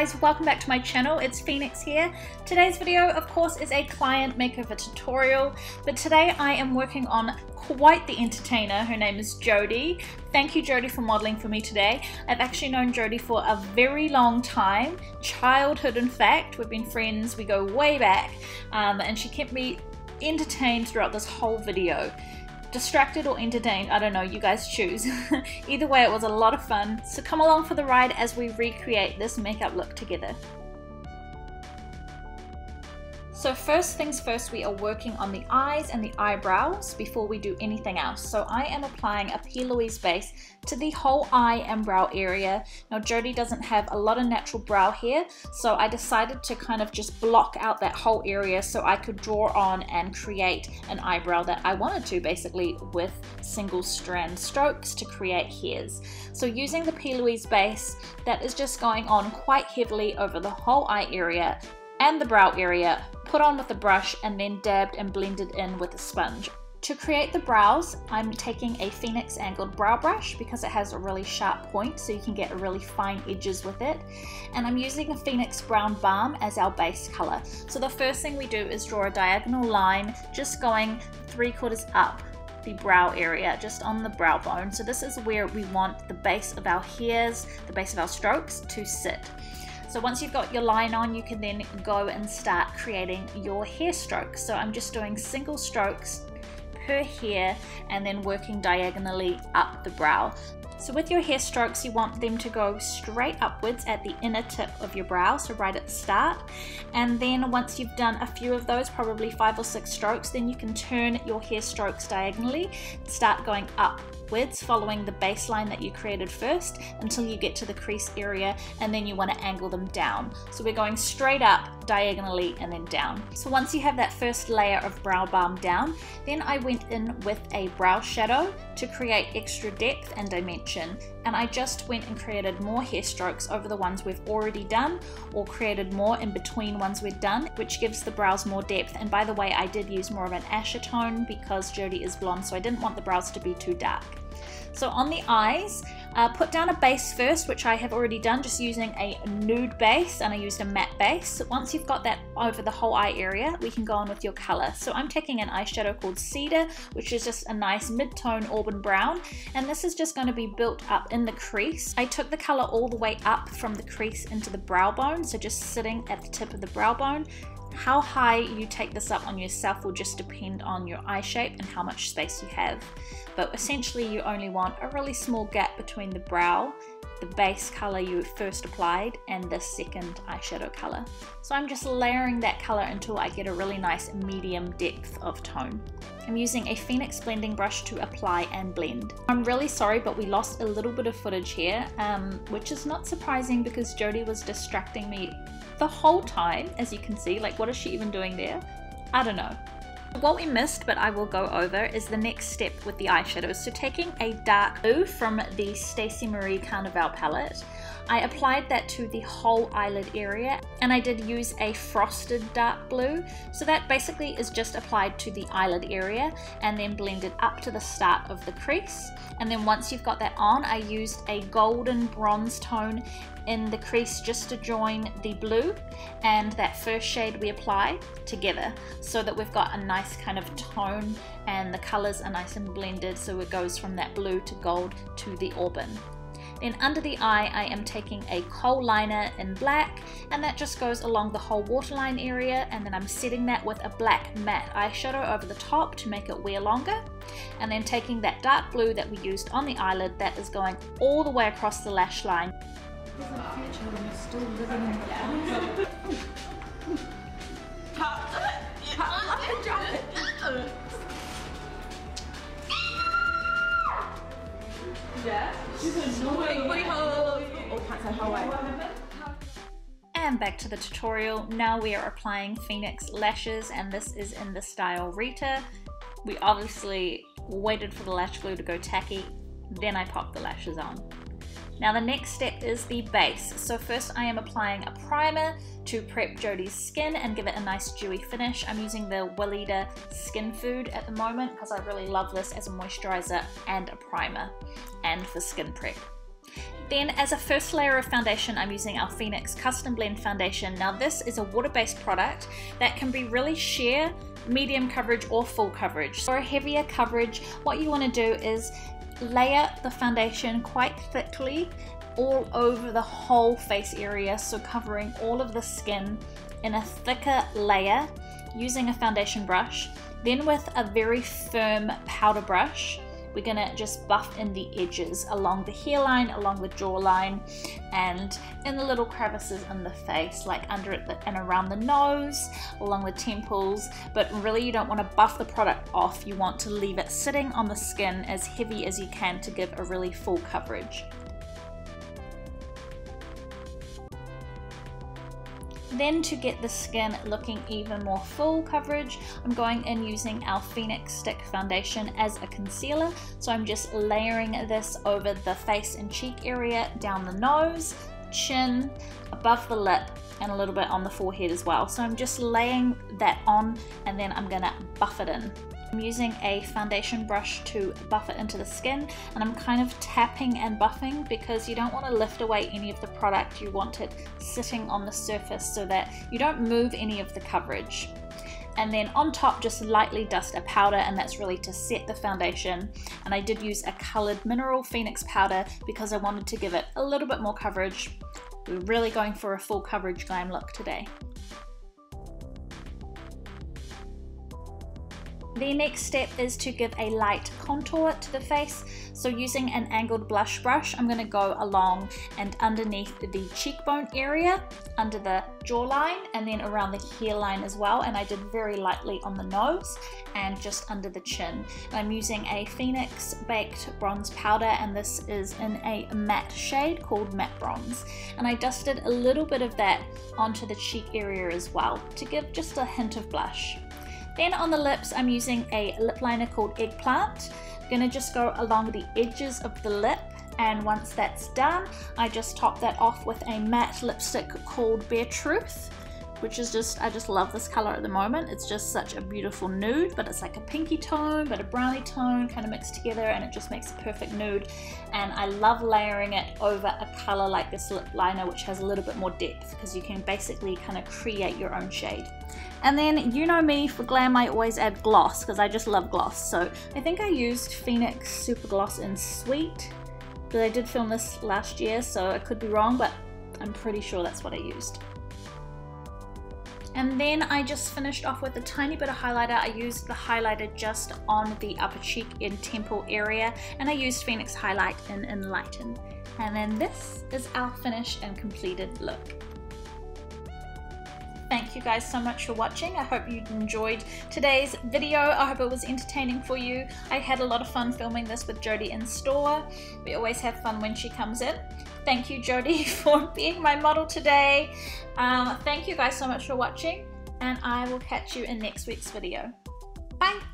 guys, welcome back to my channel. It's Phoenix here. Today's video, of course, is a client makeover tutorial, but today I am working on quite the entertainer. Her name is Jodie. Thank you, Jodie, for modeling for me today. I've actually known Jodie for a very long time, childhood in fact. We've been friends, we go way back, and she kept me entertained throughout this whole video. Distracted or entertained, I don't know, you guys choose. Either way, it was a lot of fun, so come along for the ride as we recreate this makeup look together. So first things first, we are working on the eyes and the eyebrows before we do anything else. So I am applying a Louise Base to the whole eye and brow area. Now Jodie doesn't have a lot of natural brow hair, so I decided to kind of just block out that whole area so I could draw on and create an eyebrow that I wanted to, basically with single strand strokes to create hairs. So using the Louise Base, that is just going on quite heavily over the whole eye area and the brow area, put on with a brush and then dabbed and blended in with a sponge. To create the brows, I'm taking a Phoenix angled brow brush because it has a really sharp point, so you can get really fine edges with it. And I'm using a Phoenix Brown Balm as our base color. So the first thing we do is draw a diagonal line, just going 3/4 up the brow area, just on the brow bone. So this is where we want the base of our hairs, the base of our strokes to sit. So once you've got your line on, you can then go and start creating your hair strokes. So I'm just doing single strokes per hair and then working diagonally up the brow. So with your hair strokes, you want them to go straight upwards at the inner tip of your brow, so right at the start. And then once you've done a few of those, probably 5 or 6 strokes, then you can turn your hair strokes diagonally, start going upwards, following the baseline that you created first until you get to the crease area, and then you want to angle them down. So we're going straight up, diagonally, and then down. So once you have that first layer of brow balm down, then I went in with a brow shadow to create extra depth and dimension. And I just went and created more hair strokes over the ones we've already done, or created more in between ones we're done, which gives the brows more depth. And by the way, I did use more of an ashetone because Jodie is blonde, so I didn't want the brows to be too dark. So on the eyes, put down a base first, which I have already done, just using a nude base, and I used a matte base. Once you've got that over the whole eye area, we can go on with your color. So I'm taking an eyeshadow called Cedar, which is just a nice mid-tone auburn brown, and this is just going to be built up in the crease. I took the color all the way up from the crease into the brow bone, so just sitting at the tip of the brow bone. How high you take this up on yourself will just depend on your eye shape and how much space you have. But essentially you only want a really small gap between the brow, the base color you first applied, and the second eyeshadow color. So I'm just layering that color until I get a really nice medium depth of tone. I'm using a Phoenix blending brush to apply and blend. I'm really sorry, but we lost a little bit of footage here, which is not surprising because Jodie was distracting me the whole time, as you can see. Like, what is she even doing there? I don't know. What we missed, but I will go over, is the next step with the eyeshadows. So taking a dark blue from the Stacey Carnival palette, I applied that to the whole eyelid area, and I did use a frosted dark blue. So that basically is just applied to the eyelid area and then blended up to the start of the crease. And then once you've got that on, I used a golden bronze tone in the crease just to join the blue and that first shade we apply together, so that we've got a nice kind of tone and the colors are nice and blended, so it goes from that blue to gold to the auburn. Then under the eye, I am taking a kohl liner in black, and that just goes along the whole waterline area, and then I'm setting that with a black matte eyeshadow over the top to make it wear longer. And then taking that dark blue that we used on the eyelid, that is going all the way across the lash line. There's a future when you're still living in the past. Yeah? And back to the tutorial. Now we are applying Phoenix lashes, and this is in the style Rita. We obviously waited for the lash glue to go tacky, then I popped the lashes on. Now the next step is the base. So first I am applying a primer to prep Jodie's skin and give it a nice dewy finish. I'm using the Weleda SkinFood at the moment because I really love this as a moisturizer and a primer and for skin prep. Then as a first layer of foundation, I'm using our Phoenix Custom Blend Foundation. Now this is a water-based product that can be really sheer, medium coverage or full coverage. For a heavier coverage, what you want to do is layer the foundation quite thickly all over the whole face area, so covering all of the skin in a thicker layer using a foundation brush. Then with a very firm powder brush, we're gonna just buff in the edges along the hairline, along the jawline, and in the little crevices in the face, like under it and around the nose, along the temples. But really you don't want to buff the product off, you want to leave it sitting on the skin as heavy as you can to give a really full coverage. Then to get the skin looking even more full coverage, I'm going in using our Phoenix Stick Foundation as a concealer. So I'm just layering this over the face and cheek area, down the nose, chin, above the lip, and a little bit on the forehead as well. So I'm just laying that on and then I'm gonna buff it in. I'm using a foundation brush to buff it into the skin, and I'm kind of tapping and buffing because you don't want to lift away any of the product. You want it sitting on the surface so that you don't move any of the coverage. And then on top, just lightly dust a powder, and that's really to set the foundation. And I did use a colored mineral Phoenix powder because I wanted to give it a little bit more coverage. We're really going for a full coverage glam look today. The next step is to give a light contour to the face. So using an angled blush brush, I'm going to go along and underneath the cheekbone area, under the jawline, and then around the hairline as well. And I did very lightly on the nose and just under the chin. And I'm using a Phoenix Baked Bronze Powder, and this is in a matte shade called Matte Bronze. And I dusted a little bit of that onto the cheek area as well to give just a hint of blush. Then on the lips, I'm using a lip liner called Eggplant. I'm gonna just go along the edges of the lip, and once that's done, I just top that off with a matte lipstick called Bare Truth, which is just, I just love this color at the moment. It's just such a beautiful nude, but it's like a pinky tone, but a brownie tone kind of mixed together, and it just makes a perfect nude. And I love layering it over a color like this lip liner, which has a little bit more depth, because you can basically kind of create your own shade. And then, you know me, for glam I always add gloss because I just love gloss. So I think I used Phoenix Supergloss in Sweet, but I did film this last year, so I could be wrong, but I'm pretty sure that's what I used. And then I just finished off with a tiny bit of highlighter. I used the highlighter just on the upper cheek and temple area, and I used Phoenix Highlight in Enlighten. And then this is our finished and completed look. Thank you guys so much for watching. I hope you enjoyed today's video. I hope it was entertaining for you. I had a lot of fun filming this with Jodie in store. We always have fun when she comes in. Thank you, Jodie, for being my model today. Thank you guys so much for watching, and I will catch you in next week's video. Bye!